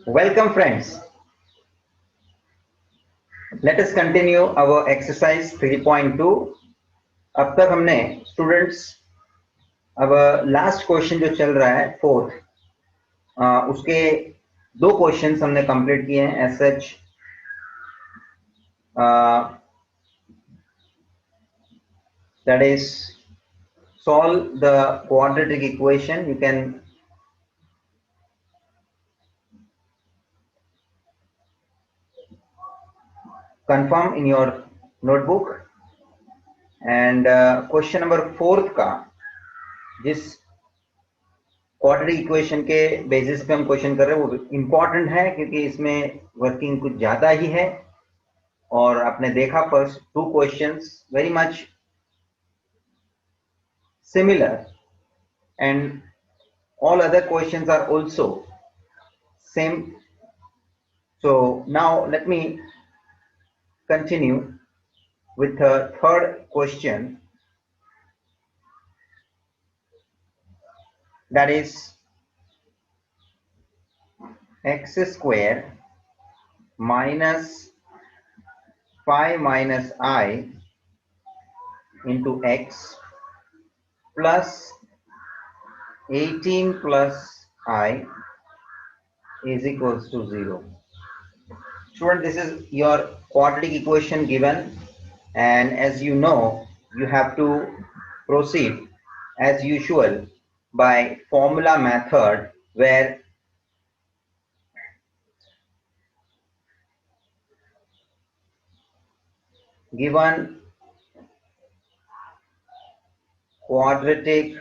Welcome friends. Let us continue our exercise 3.2. अब तक हमने स्टूडेंट्स अब लास्ट क्वेश्चन जो चल रहा है फोर्थ, उसके दो क्वेश्चंस हमने कंप्लीट किए हैं. As such that is solve the quadratic equation. You can confirm in your notebook. And question number fourth का जिस क्वाड्रेटिक इक्वेशन के बेसिस पे हम क्वेश्चन कर रहे हैं वो इम्पोर्टेंट है क्योंकि इसमें वर्किंग कुछ ज्यादा ही है. और आपने देखा first two questions very much similar and all other questions are also same. So now let me continue with the third question, that is x square minus 5 minus I into x plus 18 plus I is equals to 0. Student, this is your quadratic equation given, and as you know, you have to proceed as usual by formula method, where given quadratic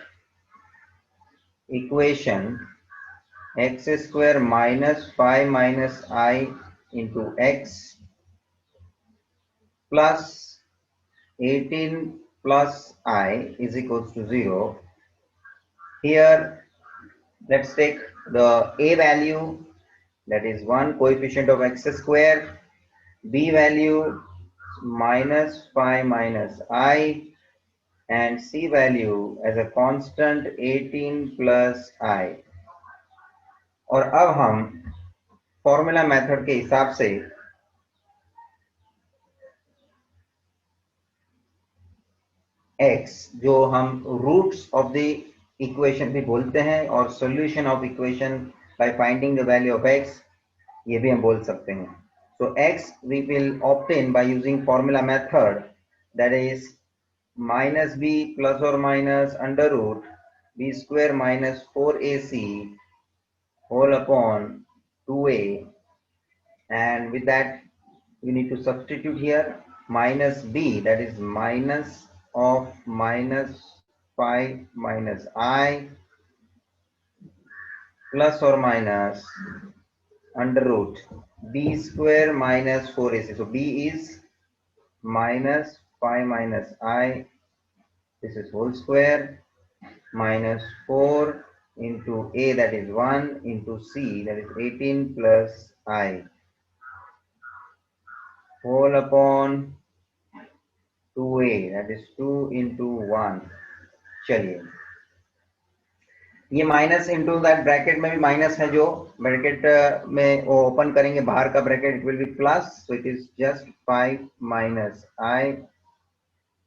equation x square minus 5 minus I into x plus 18 plus I is equals to 0. Here let's take the a value, that is 1, coefficient of x square, b value minus 5 minus I, and c value as a constant 18 plus I. और अब हम formula method के हिसाब से x जो हम roots of the equation भी बोलते हैं और solution of equation by finding the value of x, ये भी हम बोल सकते हैं. So x we will obtain by using formula method, that is minus b plus or minus under root b square minus 4ac whole upon 2a, and with that you need to substitute here minus b, that is minus of minus 5 minus I plus or minus under root b square minus 4ac. So b is minus 5 minus I, this is whole square, minus 4 into a, that is 1, into c, that is 18 plus I whole upon 2a, that is 2 into 1. चलिए ये minus into that bracket में भी minus है, जो bracket में वो open करेंगे बाहर का bracket, it will be plus, so it is just 5 minus I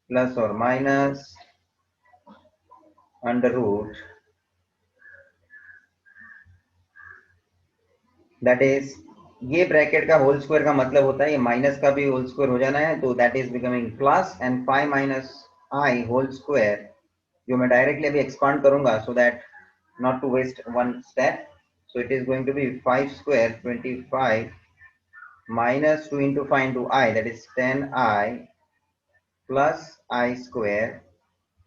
plus और minus under root, that is ये ब्रैकेट का होल स्क्वायर का मतलब होता है ये माइनस का भी होल स्क्वायर हो जाना है, तो that is becoming plus, and 5 minus I whole square जो मैं डायरेक्टली अभी एक्सपांड करूंगा so that not to waste one step. So it is going to be 5 square 25 minus 2 into 5 into I, that is 10I plus I square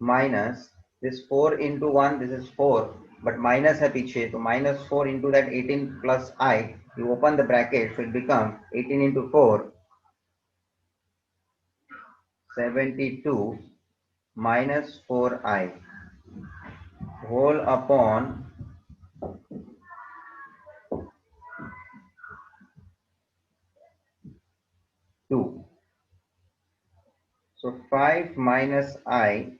minus this 4 into 1, this is 4 but minus है पीछे, तो minus 4 into that 18 plus I, you open the bracket, so it become 18 into 4 72 minus 4I whole upon 2. So 5 minus I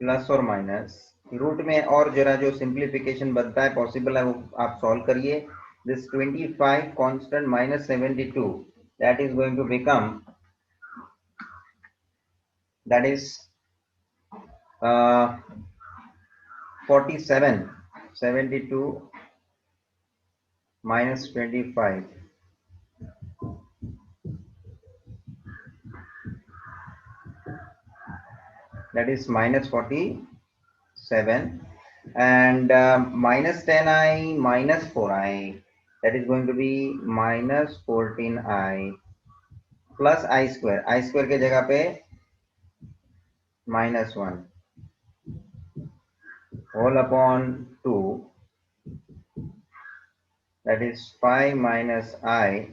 plus और minus root में और जरा जो simplification बनता है पॉसिबल है वो आप सॉल्व करिए. this 25 constant minus 72, that is going to become, that is 47. 72 minus 25, that is minus 47, and minus 10i minus 4i, that is going to be minus 14i plus i square के जगह पे minus 1 whole upon 2, that is 5 minus I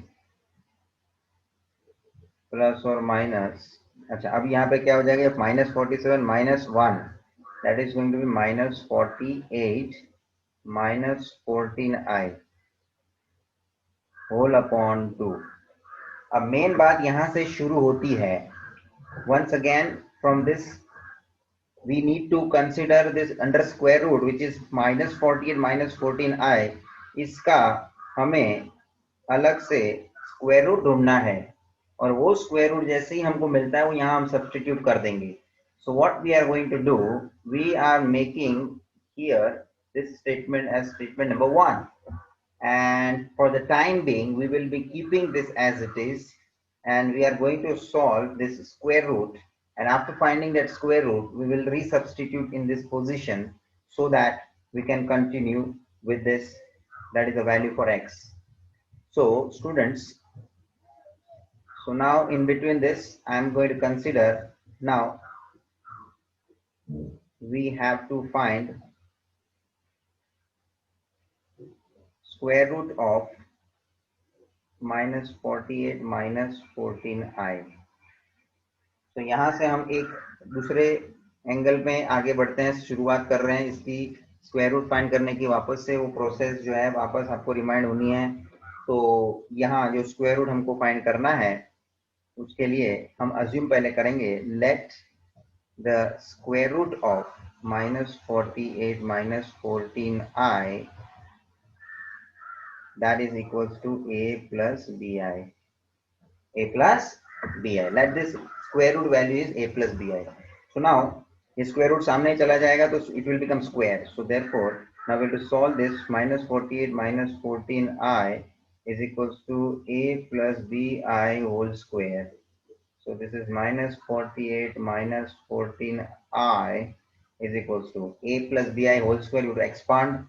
plus or minus, अच्छा अब यहाँ पे क्या हो जाएगा, minus 47 minus 1, that is going to be minus 48 minus 14i whole upon 2. अब मेन बात यहाँ से शुरू होती है. Once again from this we need to consider this under square root, which is minus 48 minus 14i. इसका हमें अलग से स्क्वायर रूट ढूंढना है, और वो स्क्वायर रूट जैसे ही हमको मिलता है वो यहाँ हम सब्स्टिट्यूट कर देंगे. So what we are going to do, we are making here this statement as statement number 1, and for the time being we will be keeping this as it is, and we are going to solve this square root, and after finding that square root we will resubstitute in this position so that we can continue with this, that is the value for x. So students, so now in between this I am going to consider, now we have to find square root of minus 48 minus 14i. तो यहाँ से हम एक दूसरे angle में आगे बढ़ते हैं, शुरुआत कर रहे हैं इसकी स्क्वायर रूट फाइंड करने की. वापस से वो प्रोसेस जो है वापस आपको रिमाइंड होनी है. तो यहाँ जो स्क्वायर रूट हमको फाइंड करना है उसके लिए हम अज्यूम पहले करेंगे, let the square root of minus 48 minus 14i, that is equals to a plus bi. A plus bi. Let this square root value is a plus bi. So now the square root सामने चला जाएगा तो it will become square. So therefore now we have to solve this. Minus 48 minus 14i is equals to a plus bi whole square. So this is minus 48 minus 14i is equals to a plus bi whole square. You have to expand,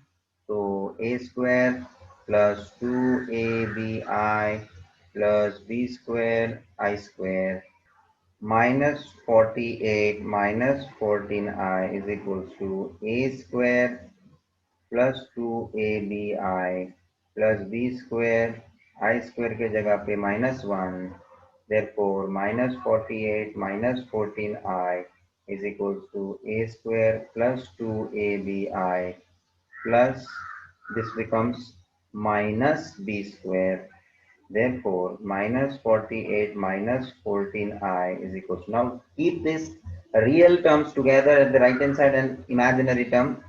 so a square plus 2abi plus b square I square minus 48 minus 14i is equals to a square plus 2abi plus b square I square के जगह पे minus 1. Therefore minus 48 minus 14i is equals to a square plus 2abi plus this becomes minus b square. Therefore minus 48 minus 14i is equals to, now keep this real terms together at the right hand side and imaginary term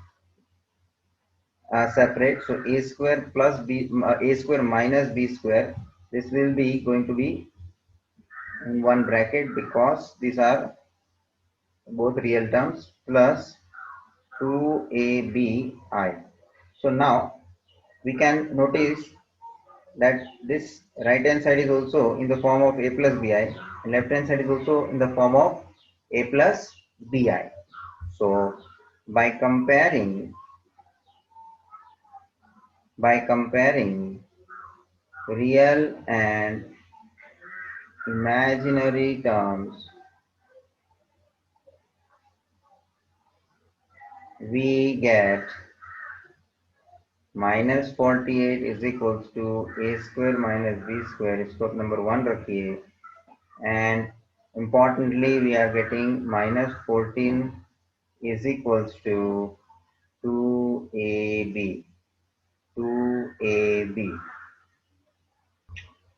separate. So a square plus b, a square minus b square, this will be going to be in one bracket because these are both real terms, plus 2abi. So now we can notice that this right hand side is also in the form of a plus bi, and left hand side is also in the form of a plus bi. So by comparing real and imaginary terms, we get minus 48 is equals to a square minus b square. Step number 1 रखिए, and importantly we are getting minus 14 is equals to 2ab.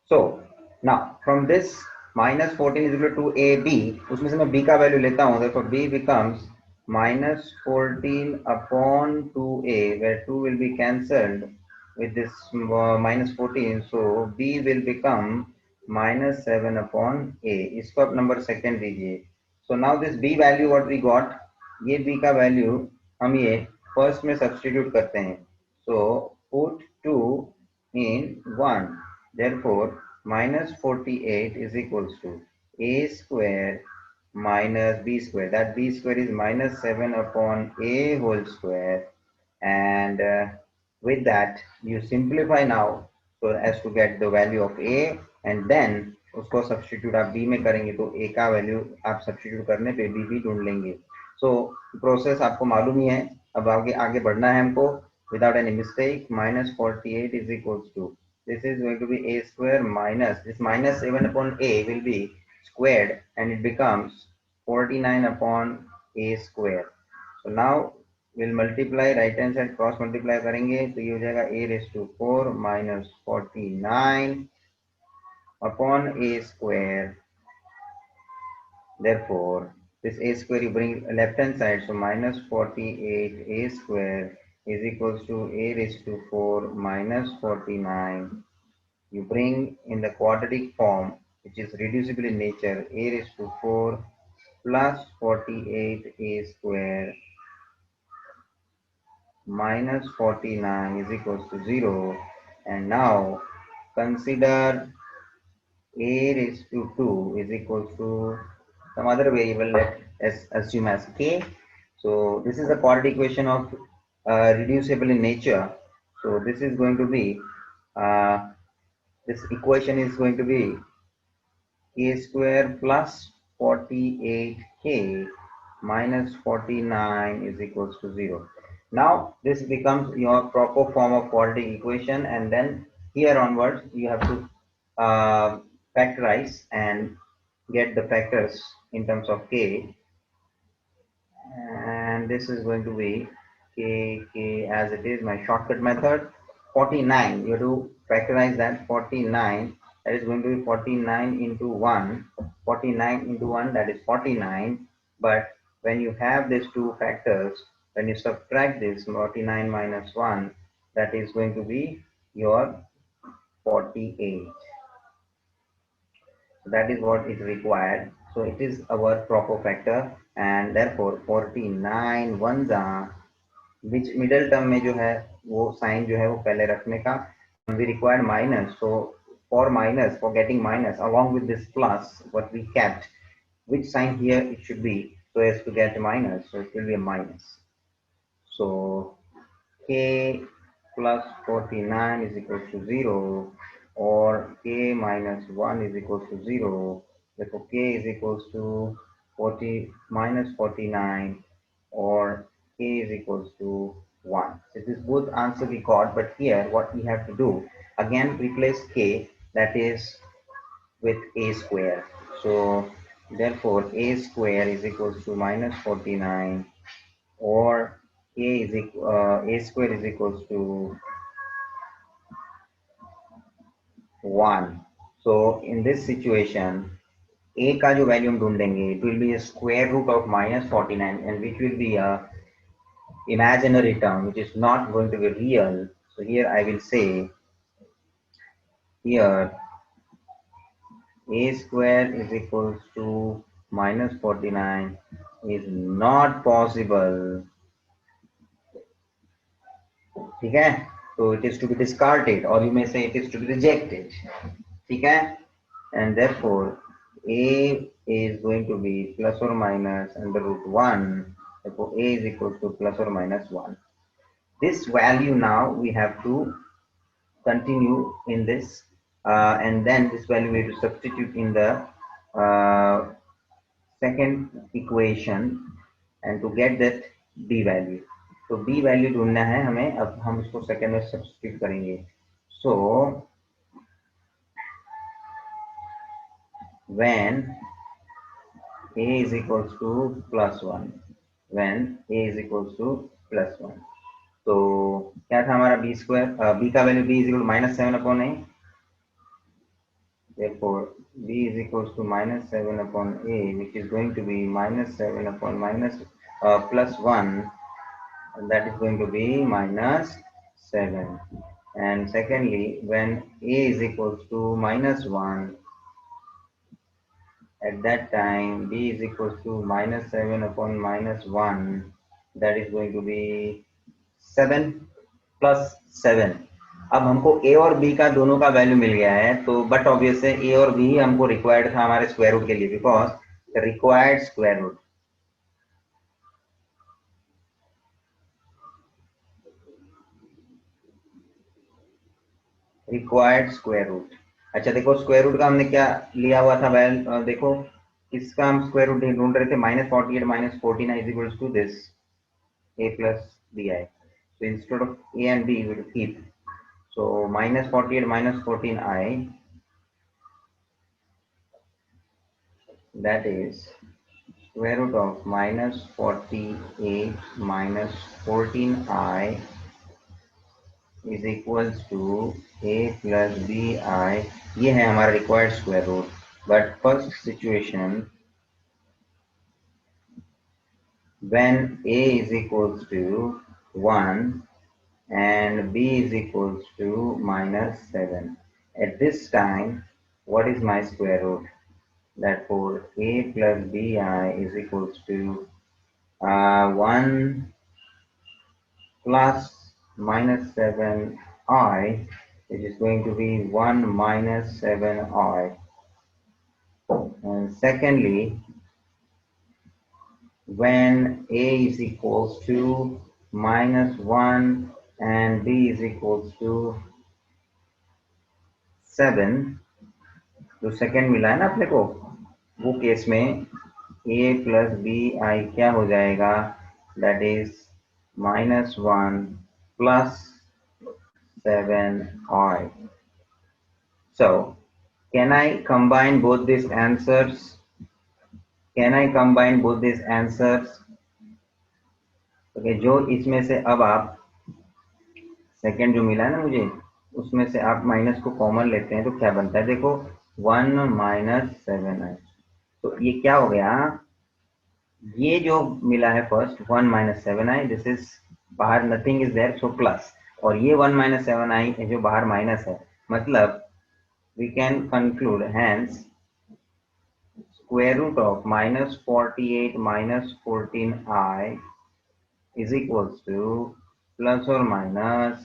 So now from this minus 14 is equal to ab, उसमें से मैं b का value लेता हूँ. Therefore b becomes minus 14 upon 2a, where 2 will be cancelled, with this minus 14, so b will become minus 7 upon a. इसको आप number second दीजिए. So now this b value what we got, ये b का value हम ये first में substitute करते हैं. So put 2 in 1. Therefore minus 48 is equals to a square minus b square. That b square is minus 7 upon a whole square, and with that you simplify now so as to get the value of a, and then उसको substitute आप b में करेंगे तो a का value आप substitute करने पे b भी ढूंढ लेंगे. सो प्रोसेस आपको मालूम ही है. अब आगे आगे बढ़ना है हमको without any mistake. Minus 48 is equals to, this is going to be a square minus this minus 7 upon a will be squared and it becomes 49 upon a square. So now we'll multiply right hand side, cross multiply करेंगे तो ये हो जाएगा a raised to 4 minus 49 upon a square. Therefore this a square you bring left hand side, so minus 48 a square is equals to a raised to 4 minus 49. You bring in the quadratic form, which is reducible in nature, a raised to 4 plus 48 a square minus 49 is equals to 0. And now consider a raised to 2 is equals to some other variable, let's assume as k. So this is a quadratic equation of reducible in nature. So this is going to be this equation is going to be k square plus 48k minus 49 is equals to 0. Now this becomes your proper form of quadratic equation, and then here onwards you have to factorize and get the factors in terms of k, and this is going to be k as it is my shortcut method. 49, you have to factorize that. 49, that is going to be 49 into 1. 49 into 1, that is 49. But when you have these two factors, when you subtract this 49 minus 1, that is going to be your 48. So that is what is required. So it is our proper factor, and therefore 49 ones are, which middle term में जो है वो sign जो है वो पहले रखने का. We required minus, so for minus, for getting minus along with this plus what we kept, which sign here it should be so as to get minus, so it will be a minus. So k plus 49 is equal to 0, or k minus 1 is equal to 0. Therefore k is equals to 40 minus 49, or k is equals to 1. So this both answer we got, but here what we have to do, again replace k, that is with a square. So therefore a square is equals to minus 49, or a square is equals to 1. So in this situation a का जो value हम ढूंढेंगे, it will be a square root of minus 49, and which will be a imaginary term which is not going to be real. So here I will say here a square is equals to minus 49 is not possible. ठीक है, so it is to be discarded, or you may say it is to be rejected. ठीक है, and therefore a is going to be plus or minus under root 1. Therefore a is equal to plus or minus 1. This value now we have to continue in this, and then this value we have to substitute in the second equation, and to get that b value. तो b value ढूंढना है हमें. अब हम इसको second में substitute करेंगे. So when a is equals to plus 1, when a is equals to plus 1, तो क्या था हमारा b स्क्वायर, b का value b is equal to minus 7 upon a. Therefore b is equals to minus 7 upon a, which is going to be minus 7 upon minus plus 1, and that is going to be minus 7. and secondly, when a is equals to minus 1, at that time b is equals to minus 7 upon minus 1, that is going to be 7 plus 7। अब हमको a और b का दोनों का value मिल गया है, तो but obvious है a और b हमको रिक्वायर्ड था हमारे स्क्वायर रूट के लिए, because required square root, required square root. अच्छा देखो, स्क्वायर रूट का हमने क्या लिया हुआ था देखो इसका हम स्क्वायर रूट ढूंढ रहे थे, -48 -14 is equals to this a plus bi, so instead of a and b we will keep, so -48 -14i, that is square root of -48 -14i is equals to a plus bi। ये है हमारा required square root. But first situation, when a is equals to 1 and b is equals to -7, at this time what is my square root? Therefore a plus bi is equals to 1 plus -7i, which is going to be 1 minus 7i. And secondly, when a is equals to -1 and b is equals to 7, जो second मिला है ना अपने को, वो case में a plus B I क्या हो जाएगा, that is -1 plus 7i. So can I combine both these answers? Can I combine both these answers? Okay, जो इसमें से अब आप सेकेंड जो मिला है ना मुझे, उसमें से आप माइनस को कॉमन लेते हैं तो क्या बनता है, देखो 1 माइनस 7i, तो ये क्या हो गया, ये जो मिला है first 1 minus 7i, this is बाहर nothing is there, so plus, और ये 1 माइनस 7i जो बाहर माइनस है, मतलब we can conclude hence square root of -48 -14i is equals to plus or minus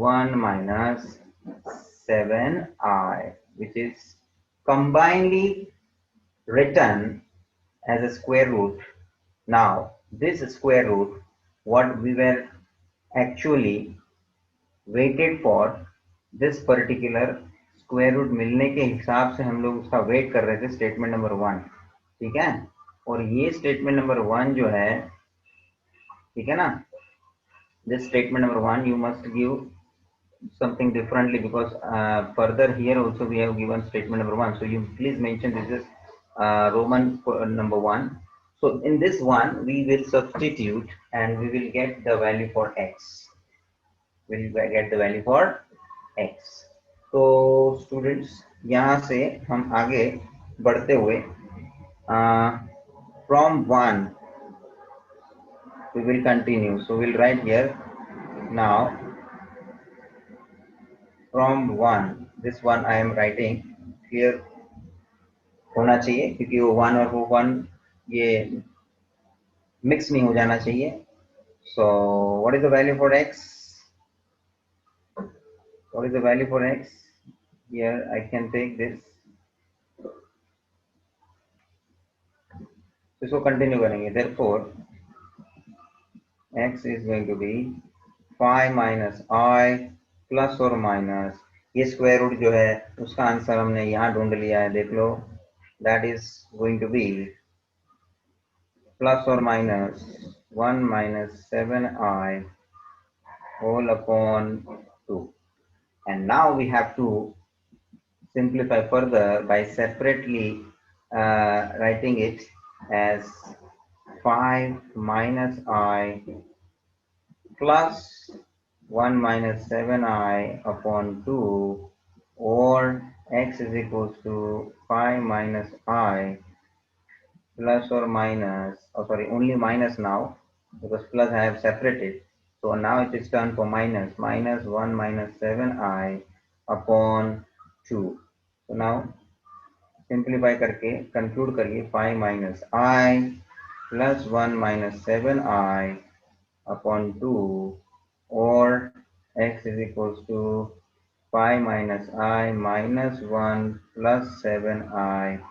1 minus 7i, which is combinedly written as a square root. Now this square root, what we were actually waited for, this particular square root मिलने के हिसाब से हम लोग उसका wait कर रहे थे स्टेटमेंट नंबर 1, ठीक है। और ये स्टेटमेंट नंबर 1 जो है, ठीक है ना, this statement number 1 you must give something differently, because further here also we have given statement number 1, so you please mention this is Roman number 1. So in this one we will substitute and we will get the value for x, will get the value for x. तो students यहाँ से हम आगे बढ़ते हुए from 1 we will continue, so we'll write here now from 1, this one I am writing, clear होना चाहिए क्योंकि वो 1 और वो 1 ये मिक्स नहीं हो जाना चाहिए। So what is the value for x? What is the value for x? Here I can take this, इसको कंटिन्यू करेंगे, therefore x is going to be 5 minus I plus और माइनस, ये स्क्वायर रूट जो है उसका answer हमने यहाँ ढूंढ लिया है, देख लो, that is going to be plus और minus 1 minus 7i whole upon 2, and now we have to simplify further by separately writing it as 5 minus I plus 1 minus 7i upon 2, or x is equals to 5 minus I plus or minus, oh sorry, only minus now because plus I have separated, So now it is turned for minus 1 minus 7i upon 2. So now simplify करके conclude करिए 5 minus I plus 1 minus 7i upon 2, or x is equals to 5 minus I minus 1 plus 7i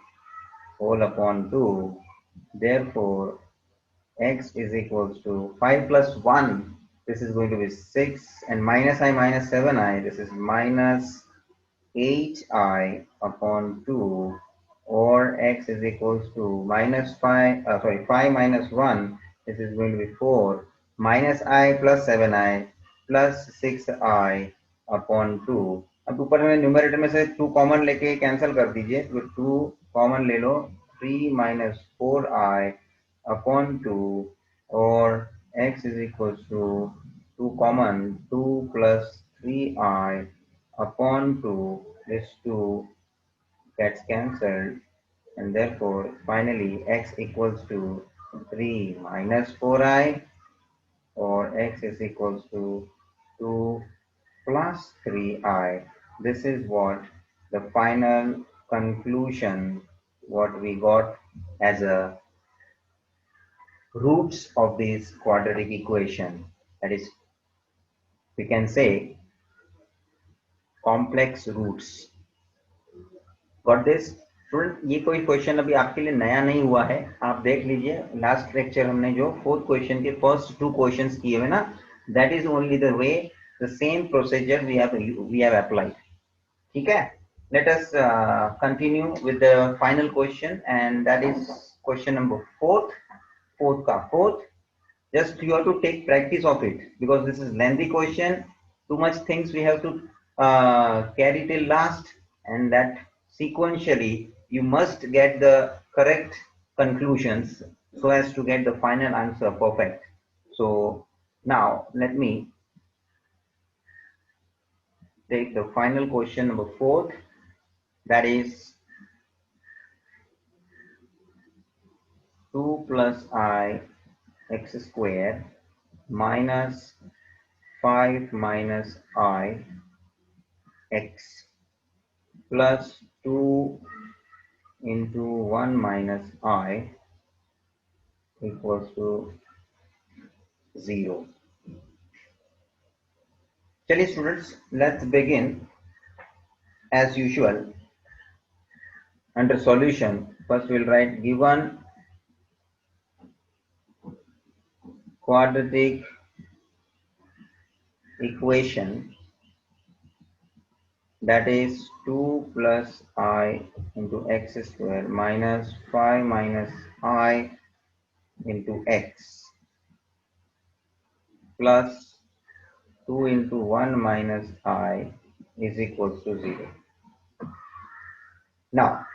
whole upon 2. Therefore, x is equals to 5 plus 1. This is going to be 6, and minus I minus 7i. This is minus 8i upon 2, or x is equals to minus 5, 5 minus 1. This is going to be 4, minus I plus 7i plus 6i upon 2. अब ऊपर में numerator में से 2 common लेके cancel कर दीजिए, तो 2 common ले लो, 3 minus 4i upon 2, or x is equals to 2 common, 2 plus 3i upon 2. This 2 gets cancelled, and therefore finally x equals to 3 minus 4i, or x is equals to 2 plus 3i. This is what the final conclusion, what we got as a roots of this quadratic equation. That is, we can say complex roots. Got this? Student, ये कोई question अभी आपके लिए नया नहीं हुआ है, आप देख लीजिए लास्ट लेक्चर हमने जो 4th क्वेश्चन के फर्स्ट 2 क्वेश्चंस किए हुए ना, that is only the way, the same procedure we have applied. ठीक है, let us continue with the final question, and that is question number 4th का 4th. Just you have to take practice of it, because this is lengthy question, too much things we have to carry till last, and that sequentially you must get the correct conclusions so as to get the final answer perfect. So now let me take the final question number 4th, that is 2 plus I x square minus 5 minus I x plus 2 into 1 minus I equals to 0. चलिए students, let's begin as usual. Under solution, first we'll write given quadratic equation, that is 2 plus I into x square minus 5 minus I into x plus 2 into 1 minus I is equals to 0. Now,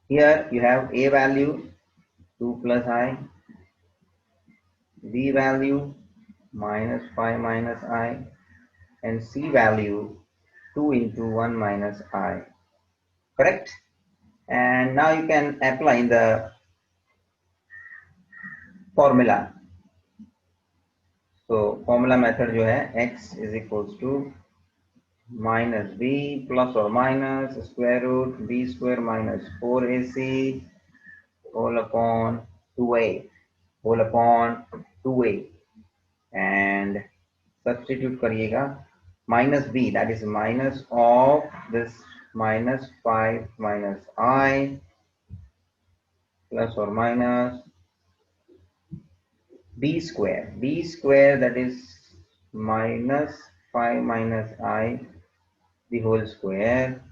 here you have a value 2 plus I, b value minus 5 minus I, and c value 2 into 1 minus I. Correct? And now you can apply the formula. So formula method जो है x is equals to minus b plus or minus square root b square minus 4ac whole upon 2a whole upon 2a, and substitute करिएगा minus b, that is minus of this minus 5 minus I plus or minus b square, that is minus 5 minus I the whole square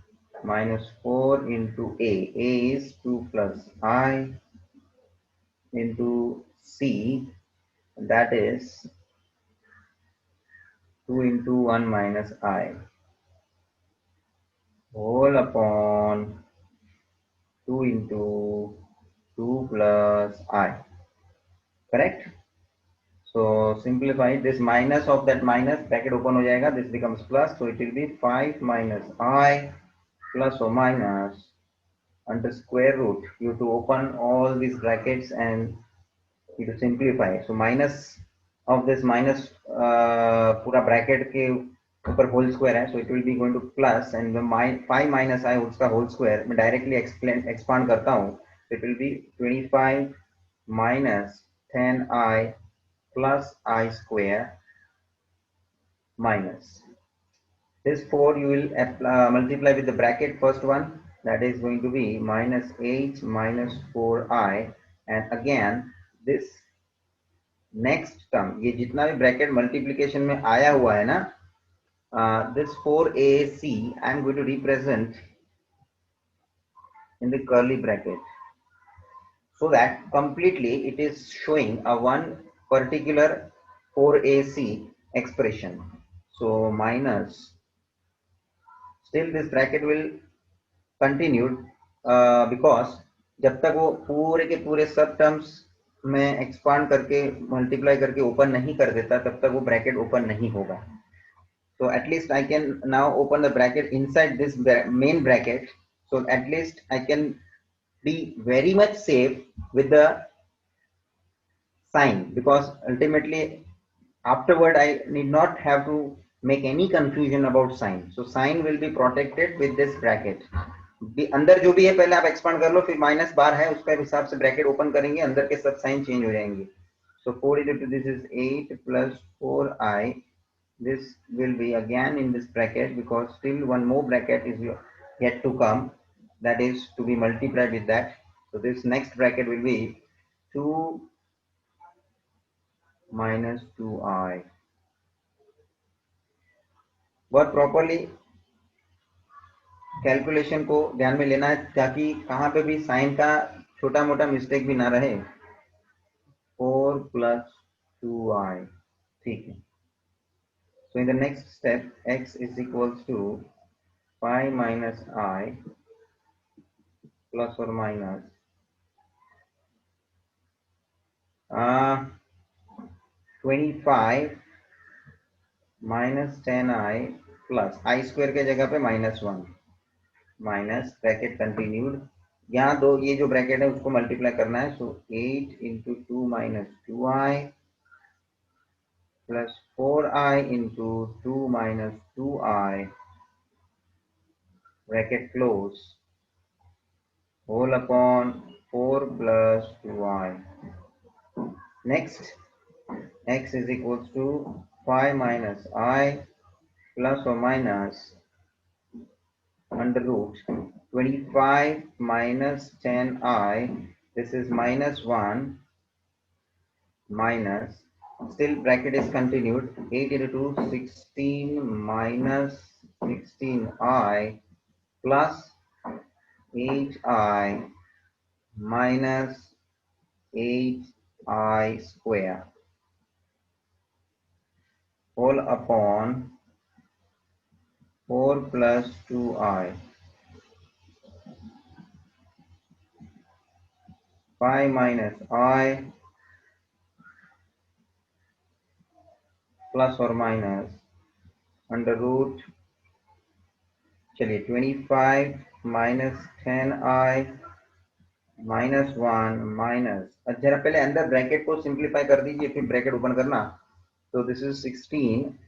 minus 4 into a is 2 plus I into c, that is 2 into 1 minus I whole upon 2 into 2 plus I. Correct? So simplify this, minus of that minus, bracket open हो जाएगा, this becomes plus, so it will be 5 minus I plus or minus under square root. You have to open all these brackets and you to simplify. So minus of this minus पूरा bracket के ऊपर whole square है, so it will be going to plus and the 5 minus I उसका whole square मैं directly expand करता हूँ, it will be 25 minus 10i plus I square minus this 4 you will multiply with the bracket first one, that is going to be minus 8 minus 4i and again this next term ये जितना भी bracket multiplication में आया हुआ है ना, this 4ac I am going to represent in the curly bracket so that completely it is showing a one particular 4ac expression. So minus, still this bracket will continued because जब तक वो पूरे के पूरे सब टर्म्स में expand करके multiply करके ओपन नहीं कर देता तब तक वो ब्रैकेट ओपन नहीं होगा. So at least I can now open the bracket inside this main bracket, so at least I can be very much safe with the sign, because ultimately afterward I need not have to make any confusion about sign. So sign will be protected with this bracket. अंदर जो भी है पहले आप expand कर लो, फिर minus बार है उसका हिसाब से ब्रैकेट ओपन करेंगे, अंदर के सब साइन चेंज हो जाएंगे. So 4 into this is 8 plus 4i. This will be again in this bracket because still one more bracket is yet to come, that is to be multiplied with that. So this next bracket will be 2 minus 2i. बहुत properly calculation को ध्यान में लेना है ताकि कहाँ पे भी साइन का छोटा मोटा मिस्टेक भी ना रहे. 4 plus 2i. ठीक है. So in the next step x is equals to 5 minus I plus or minus 25 minus 10i plus I square के जगह पे -1 माइनस ब्रैकेट कंटिन्यूड. यहाँ दो ये जो ब्रैकेट है उसको मल्टीप्लाई करना है. सो 8 into 2 minus 2i plus 4i into 2 minus 2i bracket close whole upon 4 plus 2i. Next, x is equals to 5 minus I plus or minus under root 25 minus 10i. This is -1 minus, still bracket is continued, 8 into 2 16 minus 16i plus 8i minus 8i square whole upon 4 plus 2i. 5 minus I plus or minus under root, चलिए 25 minus 10i minus 1 minus, जरा पहले अंदर bracket को simplify कर दीजिए फिर bracket open करना. तो this is 16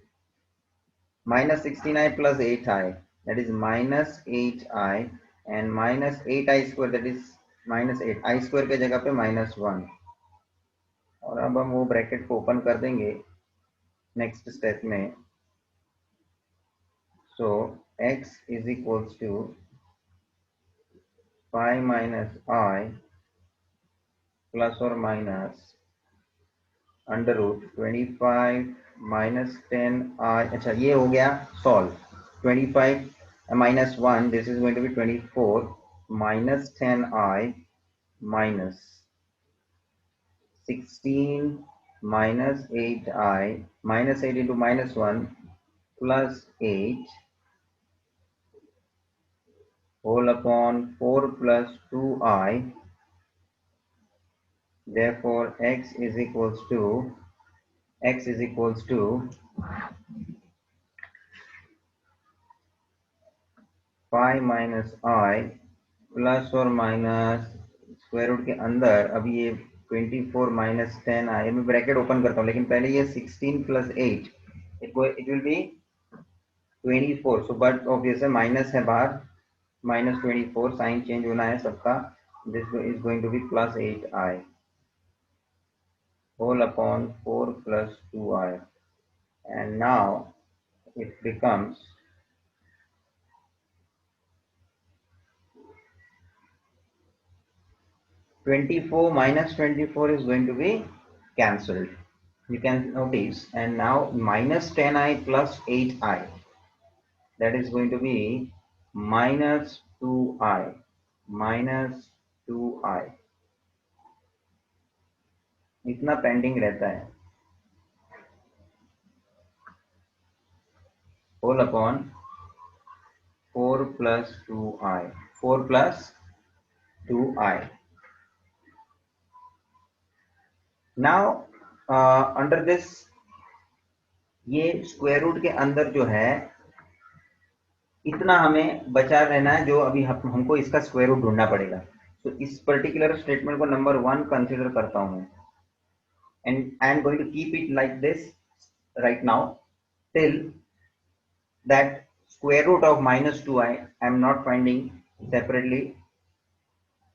minus 16i plus 8i, that is minus 8i and minus 8i square, that is minus 8 I square के जगह पे -1. और अब हम वो ब्रैकेट को ओपन कर देंगे नेक्स्ट स्टेप में. सो x is equals to 5 minus I plus or minus under root 25 minus 10i. अच्छा ये हो गया solve. 25 minus 1, this is going to be 24 minus 10i minus 16 minus 8i minus 8 into -1 plus 8 whole upon 4 plus 2i. Therefore x is equals to 5 minus I plus or minus square root के अंदर. अब ये 24 minus 10 I, मैं bracket open करता हूँ, लेकिन पहले ये 16 plus 8, it will be 24, so but obviously minus है बाहर, -24, साइन चेंज होना है सबका, this is going to be plus 8i whole upon 4 plus 2i, and now it becomes 24 minus 24 is going to be cancelled. You can notice, and now minus 10i plus 8i, that is going to be minus 2i, minus 2i. इतना pending रहता है, whole upon 4 plus 2i, 4 plus 2i. Now under this, ये square root के अंदर जो है इतना हमें बचा रहना है, जो अभी हमको इसका स्क्वायर रूट ढूंढना पड़ेगा. तो इस पर्टिकुलर स्टेटमेंट को नंबर 1 कंसीडर करता हूं, and I am going to keep it like this right now till that square root of -2i I am not finding separately,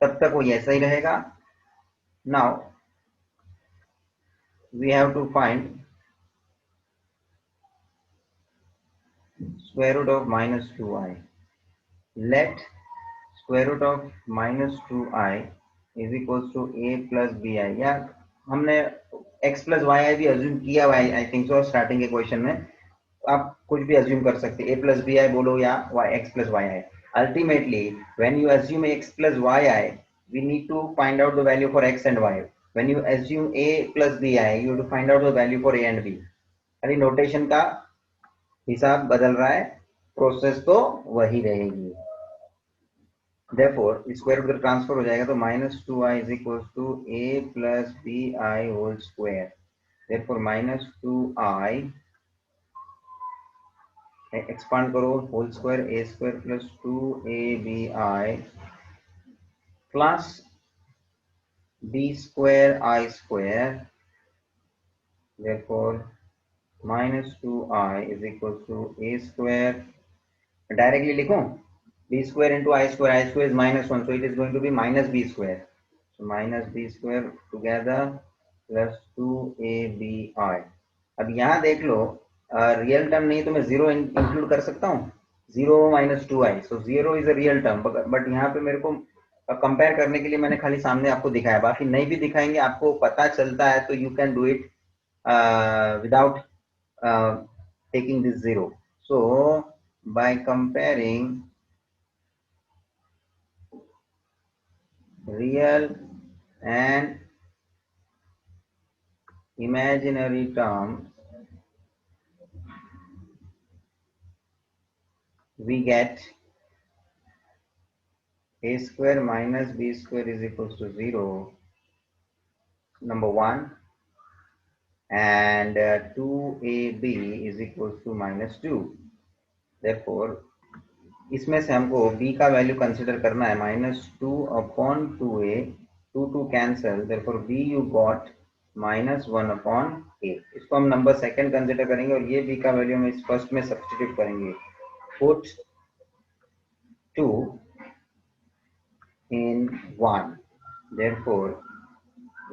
तब तक वो ऐसा ही रहेगा. Now we have to find square root of -2i. Let square root of -2i is equals to a plus bi, या हमने x plus yi भी assume किया हुआ है, आई थिंक सो, स्टार्टिंग के क्वेश्चन में. आप कुछ भी अज्यूम कर सकते हैं, a plus bi बोलो या x plus yi. Ultimately, when you assume x plus yi, we need to find out the value for x and y. When you assume a plus bi, you have to find out the value for a and b. अभी notation का हिसाब बदल रहा है, process तो वही रहेगी. Therefore, square root transfer हो जाएगा, तो -2i is equals to a plus bi whole square. Therefore, -2i expand करो, whole square a square plus 2abi plus b square I square. Therefore, -2i is equals to a square. Directly लिखूं, b square into I square is -1, so it is going to be minus b square. So minus b square together plus 2abi. अब यहाँ देख लो, real term नहीं तो मैं zero include कर सकता हूँ, 0 minus 2i, so 0 is a real term, but यहाँ पे मेरे को कंपेयर करने के लिए मैंने खाली सामने आपको दिखाया, बाकी नहीं भी दिखाएंगे, आपको पता चलता है तो you can do it without taking this 0. So by comparing real and imaginary terms, we get a square minus b square is equals to 0, number 1, and 2ab is equals to -2. Therefore, इसमें से हमको b का value consider करना है, -2 upon 2a, 2 cancel, therefore b you got -1 upon a. इसको हम number second consider करेंगे और ये b का वैल्यू हम इस फर्स्ट में सब्स्टिट्यूट करेंगे. Put 2 in 1, therefore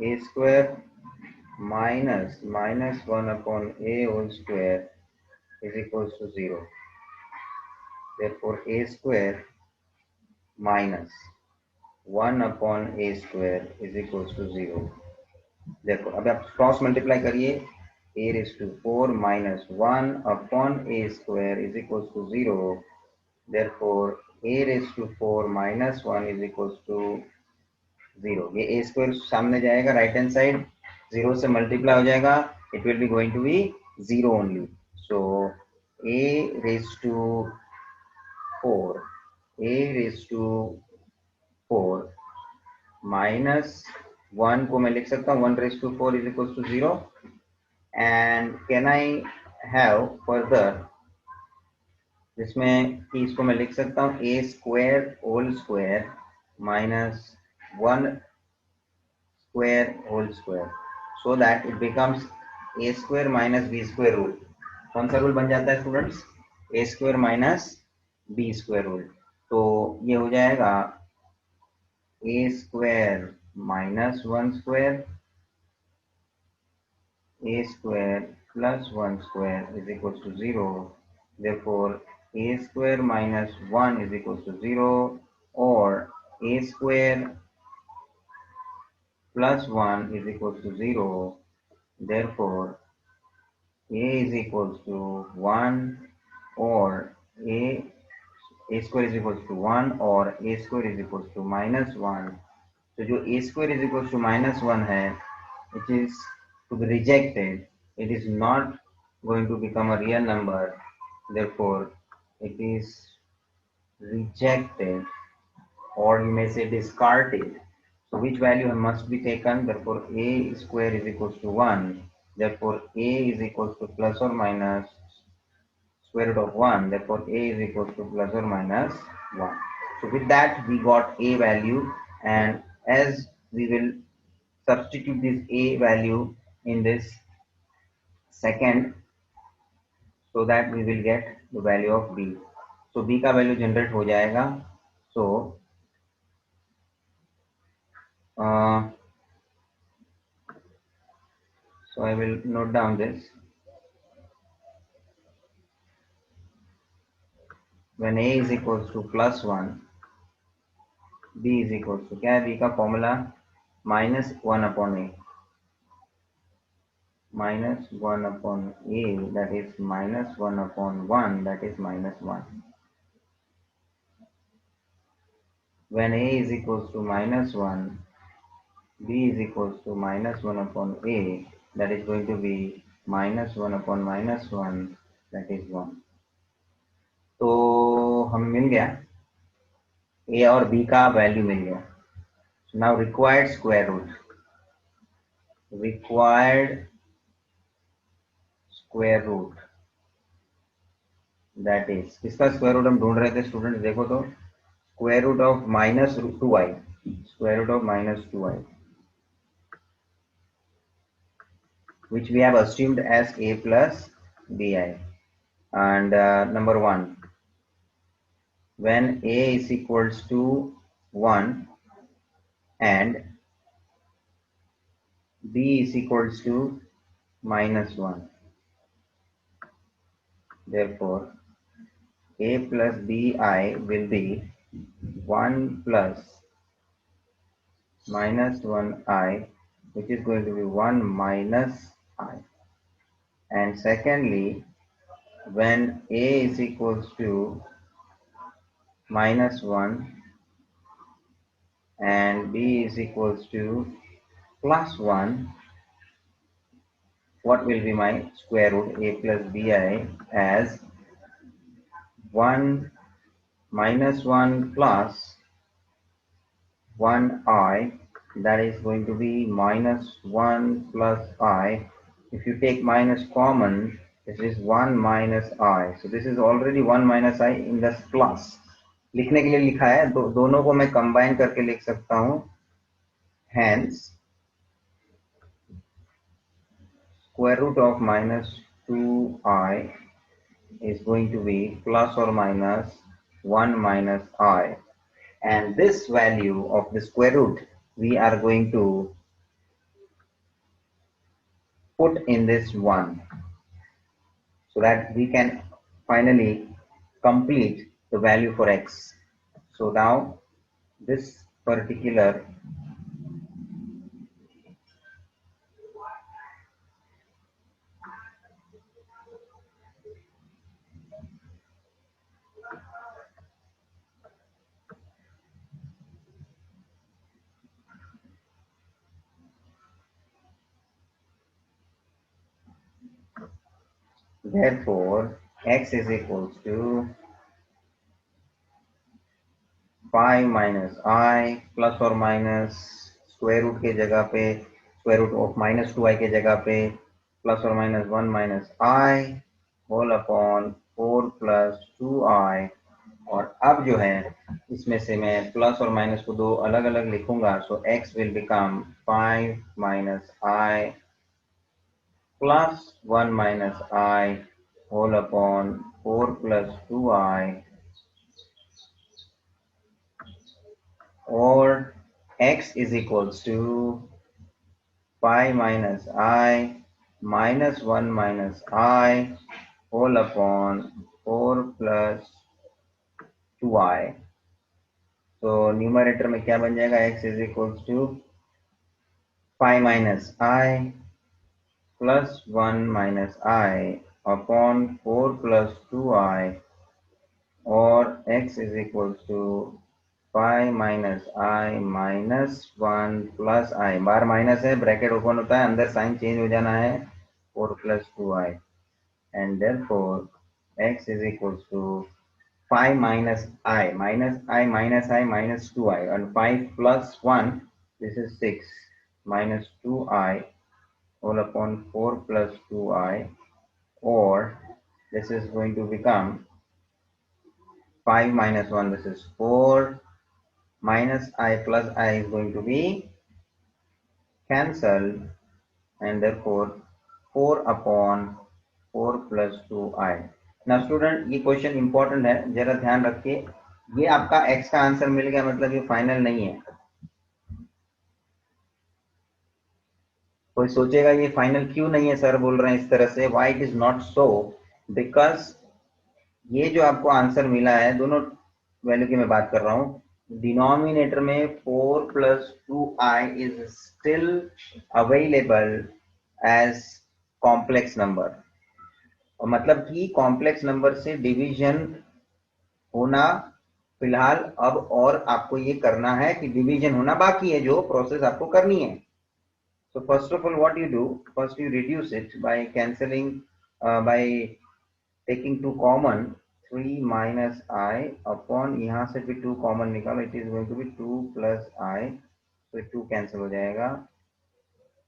a square minus -1 upon a whole square is equals to 0. Therefore, a square minus 1 upon a square is equals to 0. देखो अब आप क्रॉस मल्टीप्लाई करिए, a raised to 4 minus 1 upon a square is equals to 0. Therefore, a raised to 4 minus 1 is equals to 0. ये a square सामने जाएगा, right hand side 0 से multiply हो जाएगा, it will be going to be 0 only. So a raised to 4, a raised to 4 minus 1 को मैं लिख सकता हूँ 1 raised to 4 is equals to 0. And can I have further, जिसमें कि इसको मैं लिख सकता हूँ a square whole square minus 1 square whole square so that it becomes a square minus b square rule. कौन सा रूल बन जाता है students? a square minus b square rule. तो ये हो जाएगा a square minus 1 square a square plus 1 square is equals to 0. Therefore a square minus 1 is equals to 0, or a square plus 1 is equals to 0. Therefore a is equals to 1, or a square is equals to 1, or a square is equals to minus 1. तो जो a square is equals to minus 1 है, it is to be rejected. It is not going to become a real number. Therefore it is rejected, or you may say discarded. So which value must be taken? Therefore a square is equals to 1. Therefore a is equals to plus or minus square root of 1. Therefore a is equals to plus or minus 1. So with that we got a value, and as we will substitute this a value in this second, so that we will get the value of b. So b का value generate हो जाएगा. So I will note down this. When a is equals to plus 1, b is equals to, क्या है b का formula? minus 1 upon a. Minus 1 upon a, that is minus 1 upon 1, that is minus 1. When a is equals to minus 1, b is equals to minus 1 upon a, that is going to be minus 1 upon minus 1, that is 1. तो हमें मिल गया a और b का value मिल गया. Now required square root. Required square root, that is, किसका square root हम ढूंढ रहे थे स्टूडेंट्स? देखो तो, square root of minus 2i. Square root of minus 2i, which we have assumed as a plus bi. And number 1, when a is equals to 1 and b is equals to minus 1, therefore a plus bi will be 1 plus minus 1i, which is going to be 1 minus I. And secondly, when a is equals to minus 1 and b is equals to plus 1, what will be my square root? A plus bi as 1 minus 1 plus 1i, that is going to be minus 1 plus I. If you take minus common, this is 1 minus I. So this is already 1 minus I in this plus. लिखने के लिए लिखा है, दोनों को मैं combine करके लिख सकता हूं. Hence square root of minus 2i is going to be plus or minus 1 minus I. And this value of the square root we are going to put in this 1, so that we can finally complete the value for x. So now this particular therefore x is equals to 5 minus I plus or minus square root के जगह पे square root of minus 2i के जगह पे plus or minus 1 minus I whole upon 4 plus 2i. और अब जो है इसमें से मैं प्लस और माइनस को दो अलग अलग लिखूंगा, so x will become 5 minus I plus 1 minus I whole upon 4 plus 2i, और x is equals to 5 minus I minus 1 minus I whole upon 4 plus 2I. तो न्यूमरेटर में क्या बन जाएगा, x is equals to 5 minus I plus 1 minus I upon 4 plus 2I, और x is equals to 5 minus I minus 1 plus I, bar minus है, bracket open होता है, अंदर साइन चेंज हो जाना है, 4 plus 2I, and therefore x is equals to 5 minus I minus 2I, and 5 plus 1, this is 6, minus 2I whole upon 4 plus 2I, or this is going to become 5 minus 1, this is 4, minus I plus I is going to be cancelled, and therefore 4 upon 4 plus 2I. Now student, ये question important है, जरा ध्यान रखिए, ये आपका x का answer मिल गया, मतलब ये फाइनल नहीं है। कोई सोचेगा ये फाइनल क्यों नहीं है, सर बोल रहे हैं इस तरह से, why it is not so, because ये जो आपको आंसर मिला है, दोनों वैल्यू की मैं बात कर रहा हूँ, डिनोमिनेटर में 4 plus 2i is still available as complex number, और मतलब कि कॉम्प्लेक्स नंबर से डिवीजन होना फिलहाल अब, और आपको ये करना है कि डिवीजन होना बाकी है, जो प्रोसेस आपको करनी है। So first of all, what you do, first you reduce it by cancelling, by taking 2 common, 3 minus I upon, यहाँ से भी 2 common निकालो, it is going to be 2 plus I, so 2 cancel हो जाएगा,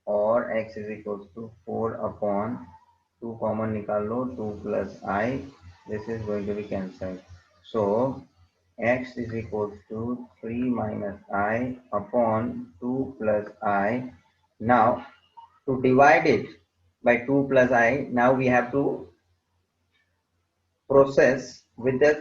और x is equals to 4 upon 2 common निकाल लो, 2 plus I, this is going to be cancelled, so x is equals to 3 minus I upon 2 plus I. Now to divide it by 2 plus I, now we have to process with the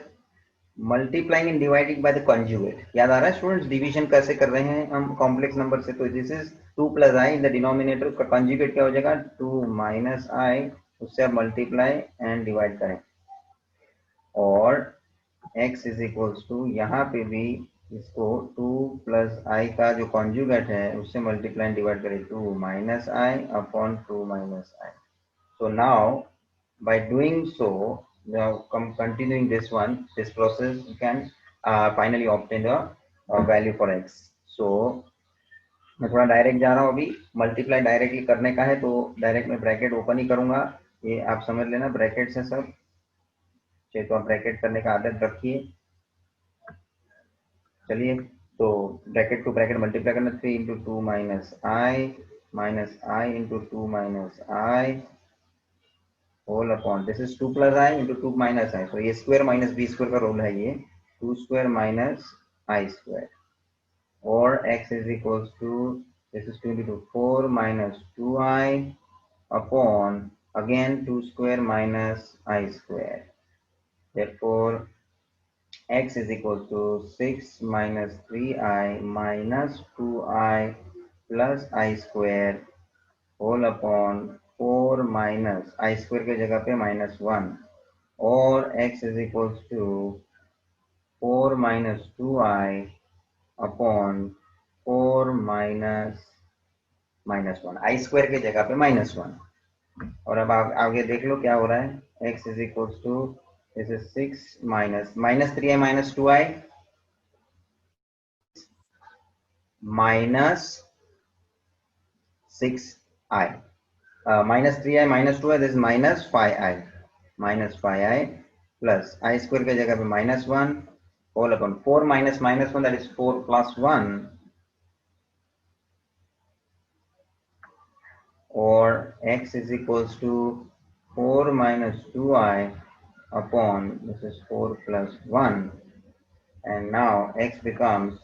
multiplying and dividing by the conjugate. याद आ रहा है students, division कैसे कर रहे हैं हम complex number से, तो this is 2 plus I in the denominator, उसका कंजुगेट क्या हो जाएगा, 2 माइनस आई, उससे आप मल्टीप्लाई एंड डिवाइड करें, और x इज इक्वल्स टू, यहाँ पे भी इसको 2 प्लस आई का जो कंजुगेट है उससे मल्टीप्लाई एंड डिवाइड करें, 2 minus I upon 2 minus I. So now by doing so, now continuing this process, you can finally obtain the value for x. So मैं थोड़ा डायरेक्ट जा रहा हूँ, अभी मल्टीप्लाई डायरेक्टली करने का है तो डायरेक्ट मैं ब्रैकेट ओपन ही करूंगा, ये आप समझ लेना, ब्रैकेट है सब, चाहिए तो आप ब्रैकेट करने का आदत रखिए। चलिए, तो ब्रैकेट टू ब्रैकेट मल्टीप्लाई करना, 3 into 2 minus i into 2 minus I whole upon, this is 2 plus i into 2 minus i, तो ये स्क्वायर माइनस बी स्क्वायर का रोल है, ये 2 स्क्वायर माइनस आई स्क्वायर, और x is equals to, this is 2 into 4 minus 2i upon again 2 square minus I square, therefore x is equals to 6 minus 3i minus 2i plus i square whole upon 4 minus I square के जगह पे -1, और x is equals to 4 minus 2i upon 4 minus -1, I square के जगह पे -1, और अब आप आगे देख लो क्या हो रहा है, x is equals to, this is 6 minus 3i minus 2i minus 6i, minus 3i minus 2i, this is minus 5i plus i square के जगह पे -1 whole upon 4 minus -1, that is 4 plus 1, और x is equals to 4 minus 2i upon, this is 4 plus 1, and now x becomes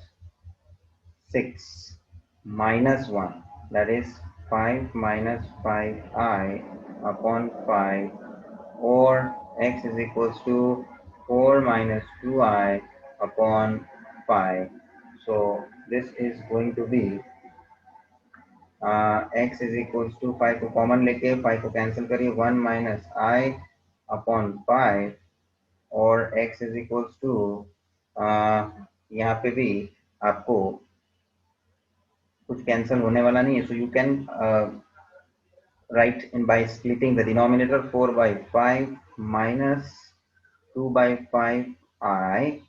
6 minus 1, that is 5 minus 5I upon 5, or x is equals to 4 minus 2I upon 5. So this is going to be x is equals to 5 को common लेके 5 को cancel करिए 1 minus आई upon 5, और x is equals to यहाँ पे भी आपको कुछ कैंसिल होने वाला नहीं है, so you can write in by splitting the denominator 4 by 5 minus 2 by 5I,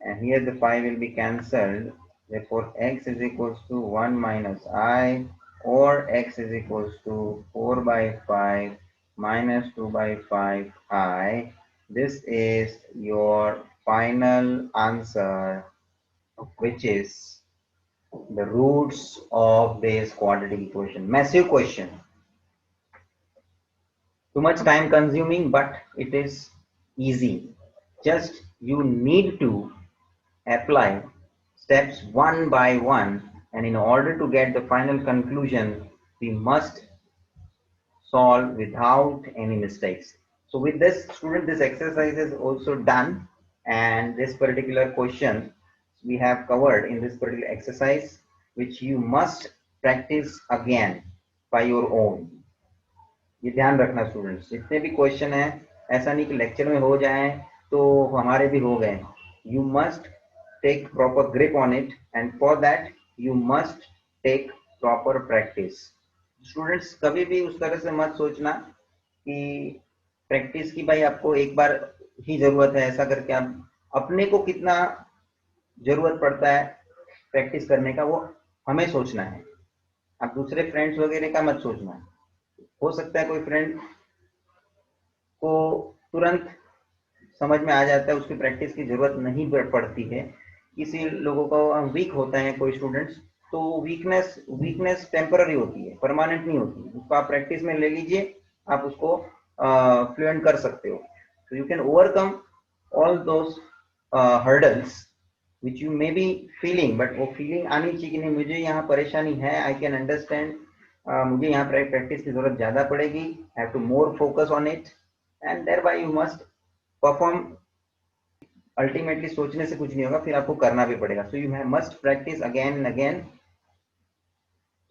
and here the 5 will be cancelled, therefore x is equals to 1 minus I, or x is equals to 4 by 5 minus 2 by 5I. This is your final answer, which is the roots of this quadratic equation. Massive question, too much time consuming, but it is easy. Just you need to apply steps one by one, and in order to get the final conclusion, we must solve without any mistakes. So with this student, this exercise is also done, and this particular question we have covered in this particular exercise, which you must practice again by your own. ये ध्यान रखना students, जितने भी question है ऐसा नहीं कि lecture में हो जाए तो हमारे भी हो गए. You must take proper grip on it, and for that you must take proper practice. Students कभी भी उस तरह से मत सोचना कि प्रैक्टिस की भाई आपको एक बार ही जरूरत है, ऐसा करके आप अपने को कितना जरूरत पड़ता है प्रैक्टिस करने का वो हमें सोचना है. आप दूसरे फ्रेंड्स वगैरह का मत सोचना. हो सकता है कोई फ्रेंड को तुरंत समझ में आ जाता है, उसकी प्रैक्टिस की जरूरत नहीं पड़ती है. किसी लोगों को वीक होता है कोई स्टूडेंट्स, तो वीकनेस टेम्पररी होती है, परमानेंट नहीं होती. उसको आप प्रैक्टिस में ले लीजिए, आप उसको फ्लुएंट कर सकते हो. तो you can overcome all those hurdles which you may be feeling, but वो फीलिंग आनी चाहिए कि नहीं मुझे यहाँ परेशानी है, आई कैन अंडरस्टैंड, मुझे यहाँ प्रैक्टिस की जरूरत ज्यादा पड़ेगी, have to more focus on it, and thereby you must perform. Ultimately सोचने से कुछ नहीं होगा, फिर आपको करना भी पड़ेगा. So you must practise again and again.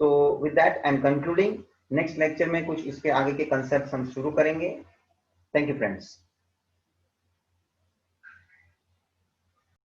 तो with that I am concluding. Next lecture में कुछ इसके आगे के कंसेप्ट हम शुरू करेंगे. Thank you friends.